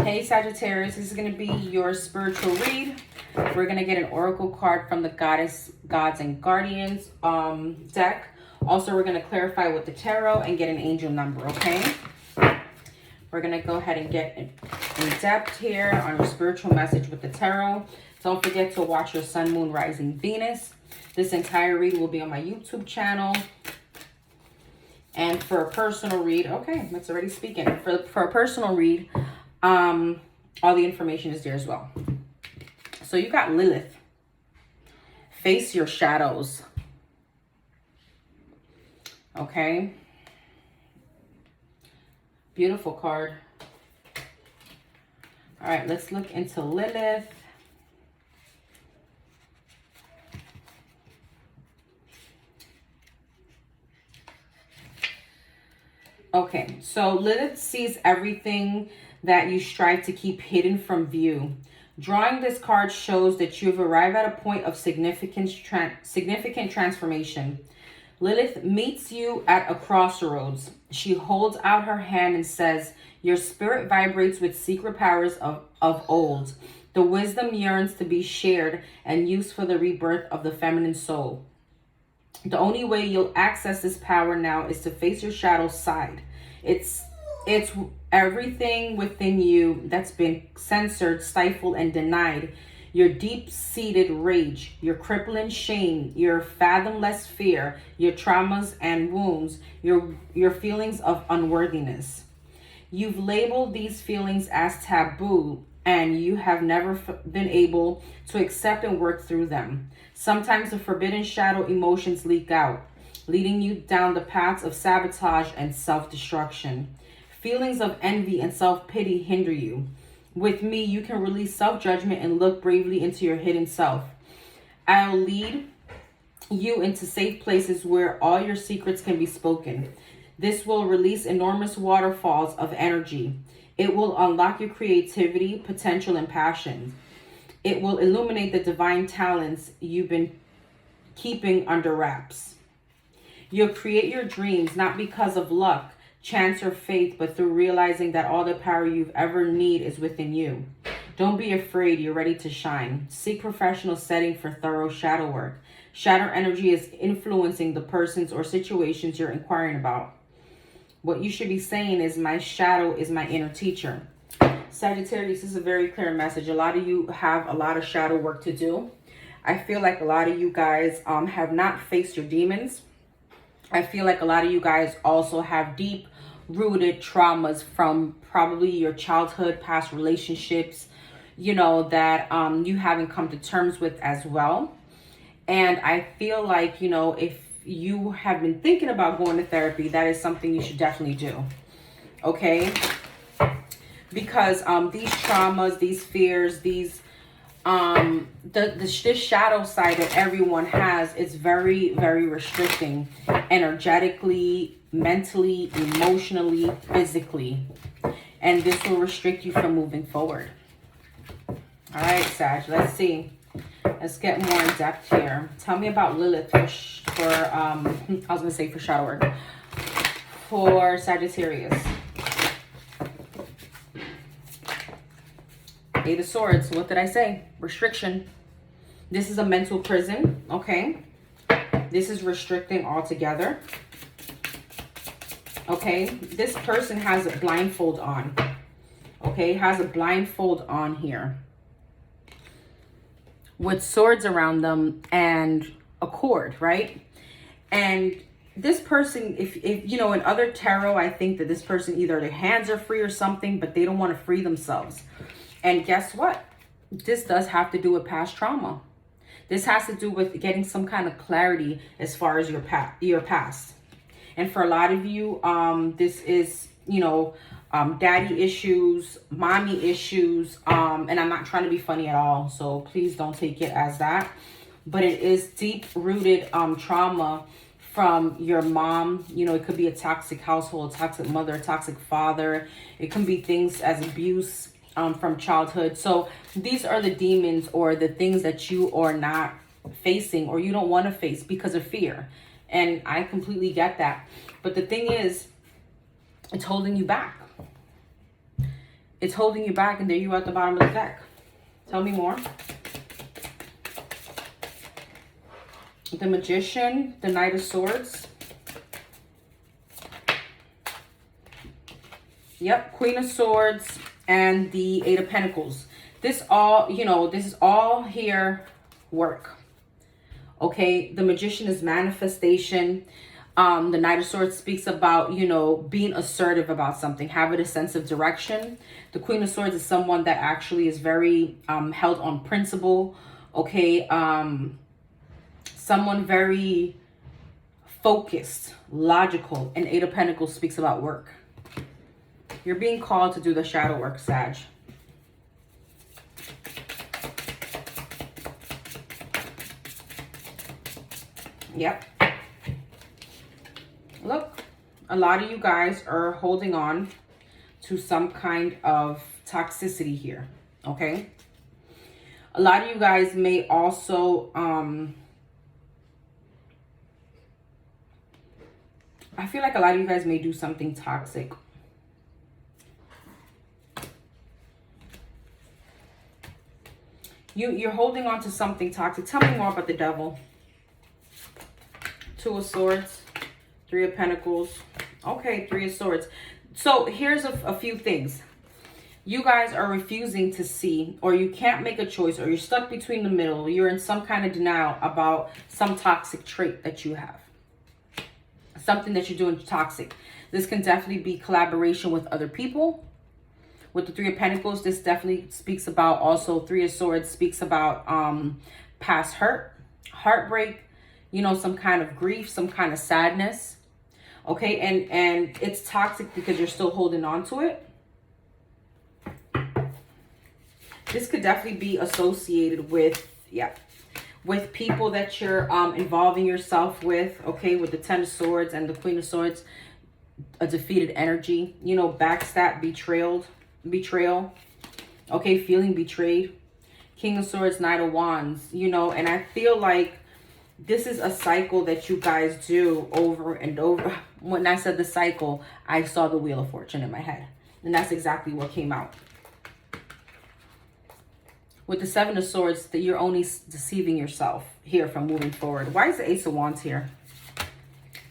Hey Sagittarius, this is going to be your spiritual read. We're going to get an oracle card from the Goddess, Gods, and Guardians deck. Also, we're going to clarify with the tarot and get an angel number, okay? We're going to go ahead and get in depth here on your spiritual message with the tarot. Don't forget to watch your Sun, Moon, Rising, Venus. This entire read will be on my YouTube channel. And for a personal read, okay, it's already speaking. For a personal read, all the information is there as well. So you got Lilith. Face your shadows. Okay. Beautiful card. All right, let's look into Lilith. Okay, so Lilith sees everything that you strive to keep hidden from view. Drawing this card shows that you've arrived at a point of significant transformation. Lilith meets you at a crossroads. She holds out her hand and says, your spirit vibrates with secret powers of old. The wisdom yearns to be shared and used for the rebirth of the feminine soul. The only way you'll access this power now is to face your shadow side. It's everything within you that's been censored, stifled, and denied. Your deep-seated rage, your crippling shame, your fathomless fear, your traumas and wounds, your feelings of unworthiness. You've labeled these feelings as taboo, and you have never been able to accept and work through them. Sometimes the forbidden shadow emotions leak out, leading you down the paths of sabotage and self-destruction. Feelings of envy and self-pity hinder you. With me, you can release self-judgment and look bravely into your hidden self. I'll lead you into safe places where all your secrets can be spoken. This will release enormous waterfalls of energy. It will unlock your creativity, potential, and passion. It will illuminate the divine talents you've been keeping under wraps. You'll create your dreams not because of luck, chance, or faith, but through realizing that all the power you've ever need is within you. Don't be afraid, you're ready to shine. Seek professional setting for thorough shadow work. Shadow energy is influencing the persons or situations you're inquiring about. What you should be saying is, my shadow is my inner teacher. Sagittarius, this is a very clear message. A lot of you have a lot of shadow work to do. I feel like a lot of you guys have not faced your demons. I feel like a lot of you guys also have deep-rooted traumas from probably your childhood, past relationships, you know, that you haven't come to terms with as well. And I feel like, you know, if you have been thinking about going to therapy, that is something you should definitely do. Okay? Because these traumas, these fears, these this shadow side that everyone has is very, very restricting, energetically, mentally, emotionally, physically, and this will restrict you from moving forward. All right, Sag, let's see. Let's get more in depth here. Tell me about Lilith for shadow work. For Sagittarius. Eight of Swords. What did I say? Restriction. This is a mental prison, okay? This is restricting altogether. Okay? This person has a blindfold on. Okay? Has a blindfold on here. With swords around them and a cord, right? And this person, if you know, in other tarot, I think that this person, either their hands are free or something, but they don't want to free themselves. And guess what? This does have to do with past trauma. This has to do with getting some kind of clarity as far as your past. And for a lot of you, this is, you know, daddy issues, mommy issues, and I'm not trying to be funny at all, so please don't take it as that. But it is deep-rooted trauma from your mom. You know, it could be a toxic household, toxic mother, toxic father. It can be things as abuse from childhood. So these are the demons or the things that you are not facing or you don't want to face because of fear. And I completely get that. But the thing is, it's holding you back. It's holding you back, and there you are at the bottom of the deck. Tell me more. The Magician, the Knight of Swords. Yep, Queen of Swords and the Eight of Pentacles. This all, you know, this is all here work. Okay, the Magician is manifestation. The Knight of Swords speaks about, you know, being assertive about something, having a sense of direction. The Queen of Swords is someone that actually is very held on principle. Okay, someone very focused, logical. And Eight of Pentacles speaks about work. You're being called to do the shadow work, Sag. Yep. Look, a lot of you guys are holding on to some kind of toxicity here, okay? A lot of you guys may also, I feel like a lot of you guys may do something toxic. You're holding on to something toxic. Tell me more about the Devil. Two of Swords, Three of Pentacles. Okay, Three of Swords. So here's a few things. You guys are refusing to see, or you can't make a choice, or you're stuck between the middle. You're in some kind of denial about some toxic trait that you have. Something that you're doing toxic. This can definitely be collaboration with other people. With the Three of Pentacles, this definitely speaks about, also Three of Swords speaks about past hurt, heartbreak, you know, some kind of grief, some kind of sadness. Okay, and it's toxic because you're still holding on to it. This could definitely be associated with, yeah, with people that you're involving yourself with. Okay, with the Ten of Swords and the Queen of Swords, a defeated energy, you know, backstab, betrayal. Okay, feeling betrayed. King of Swords, Knight of Wands, you know, and I feel like this is a cycle that you guys do over and over. When I said the cycle, I saw the Wheel of Fortune in my head. And that's exactly what came out. With the Seven of Swords, that you're only deceiving yourself here from moving forward. Why is the Ace of Wands here?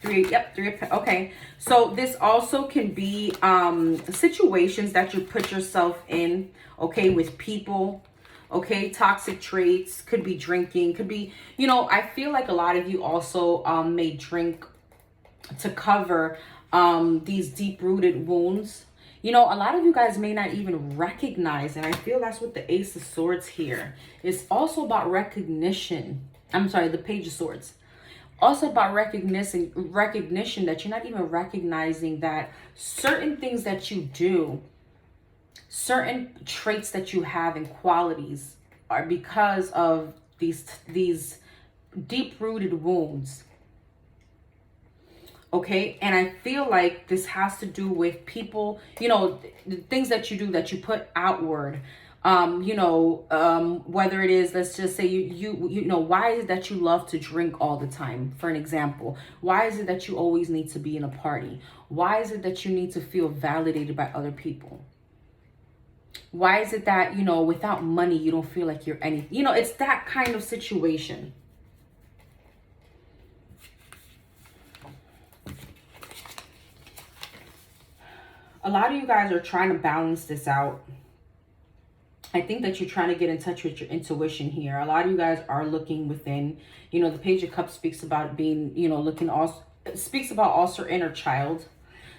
Three of, okay. So this also can be situations that you put yourself in, okay, with people. Okay, toxic traits, could be drinking, could be, you know, I feel like a lot of you also may drink to cover these deep-rooted wounds. You know, a lot of you guys may not even recognize, and I feel that's what the Ace of Swords here. It's also about recognition. I'm sorry, the Page of Swords. Also about recognition that you're not even recognizing that certain things that you do, certain traits that you have and qualities are because of these deep-rooted wounds. Okay, and I feel like this has to do with people, you know, the things that you do that you put outward. You know, whether it is, let's just say you know, why is it that you love to drink all the time? For an example, why is it that you always need to be in a party? Why is it that you need to feel validated by other people? Why is it that, you know, without money, you don't feel like you're anything? You know, it's that kind of situation. A lot of you guys are trying to balance this out. I think that you're trying to get in touch with your intuition here. A lot of you guys are looking within. You know, the Page of Cups speaks about being, you know, looking also, speaks about also inner child.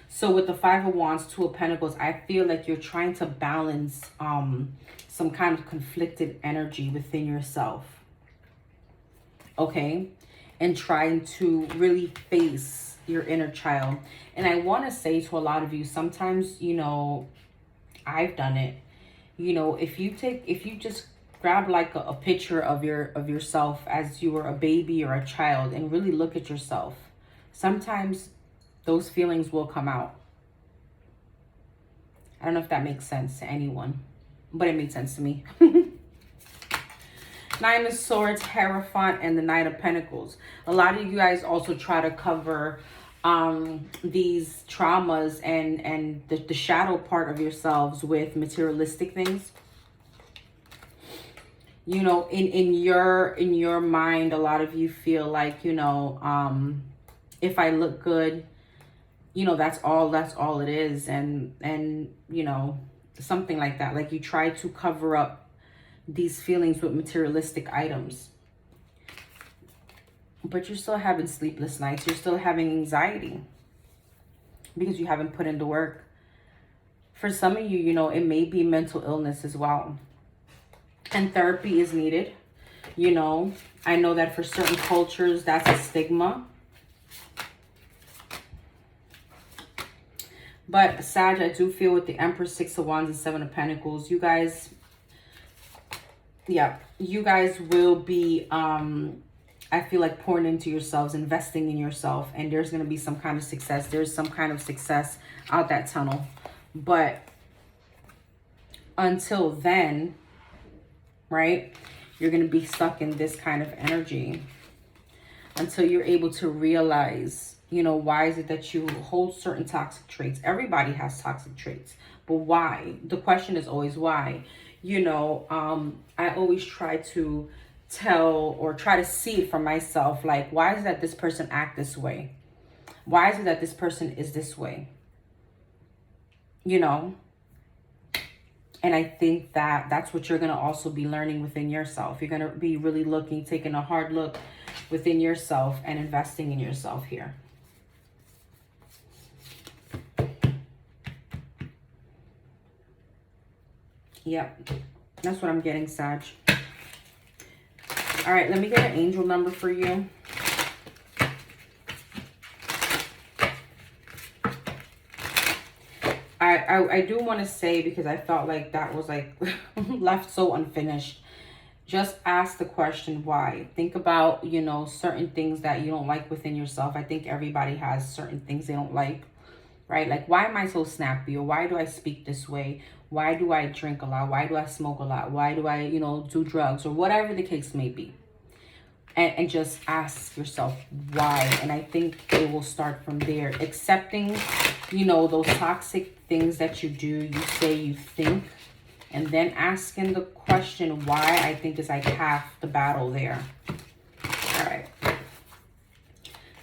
So with the Five of Wands, Two of Pentacles, I feel like you're trying to balance some kind of conflicted energy within yourself. Okay? And trying to really face your inner child. And I want to say to a lot of you, sometimes, you know, I've done it. You know, if you just grab like a picture of yourself as you were a baby or a child and really look at yourself, sometimes those feelings will come out. I don't know if that makes sense to anyone, but it made sense to me. Nine of Swords, Hierophant, and the Knight of Pentacles. A lot of you guys also try to cover these traumas and the shadow part of yourselves with materialistic things. You know, in your mind, a lot of you feel like, you know, if I look good, you know, that's all it is. And you know, something like that. Like, you try to cover up these feelings with materialistic items, but you're still having sleepless nights. You're still having anxiety because you haven't put in the work. For some of you, you know, it may be mental illness as well. And therapy is needed. You know, I know that for certain cultures, that's a stigma. But Sag, I do feel with the Empress, Six of Wands, and Seven of Pentacles, you guys, yeah, you guys will be, I feel like, pouring into yourselves, investing in yourself. And there's going to be some kind of success. There's some kind of success out that tunnel. But until then, right, you're going to be stuck in this kind of energy until you're able to realize, you know, why is it that you hold certain toxic traits? Everybody has toxic traits, but why? The question is always why. You know, I always try to tell or try to see it for myself. Like, why is it that this person act this way? Why is it that this person is this way? You know? And I think that that's what you're going to also be learning within yourself. You're going to be really looking, taking a hard look within yourself and investing in yourself here. Yep. That's what I'm getting, Sag. All right, let me get an angel number for you. I do want to say, because I felt like that was like left so unfinished. Just ask the question, why? Think about, you know, certain things that you don't like within yourself. I think everybody has certain things they don't like, right? Like, why am I so snappy? Or why do I speak this way? Why do I drink a lot? Why do I smoke a lot? Why do I, you know, do drugs? Or whatever the case may be. And just ask yourself why. And I think it will start from there. Accepting, you know, those toxic things that you do, you say, you think. And then asking the question why, I think, is like half the battle there. All right.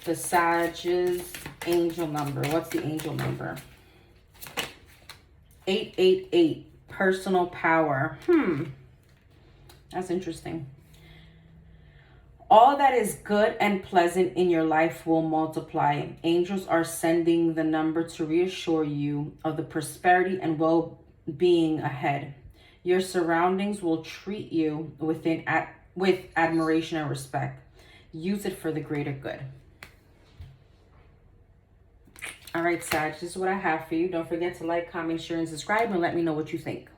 The Sag's angel number. What's the angel number? 888. Personal power. That's interesting. All that is good and pleasant in your life will multiply. Angels are sending the number to reassure you of the prosperity and well-being ahead. Your surroundings will treat you with admiration and respect. Use it for the greater good. All right, Sag, this is what I have for you. Don't forget to like, comment, share, and subscribe, and let me know what you think.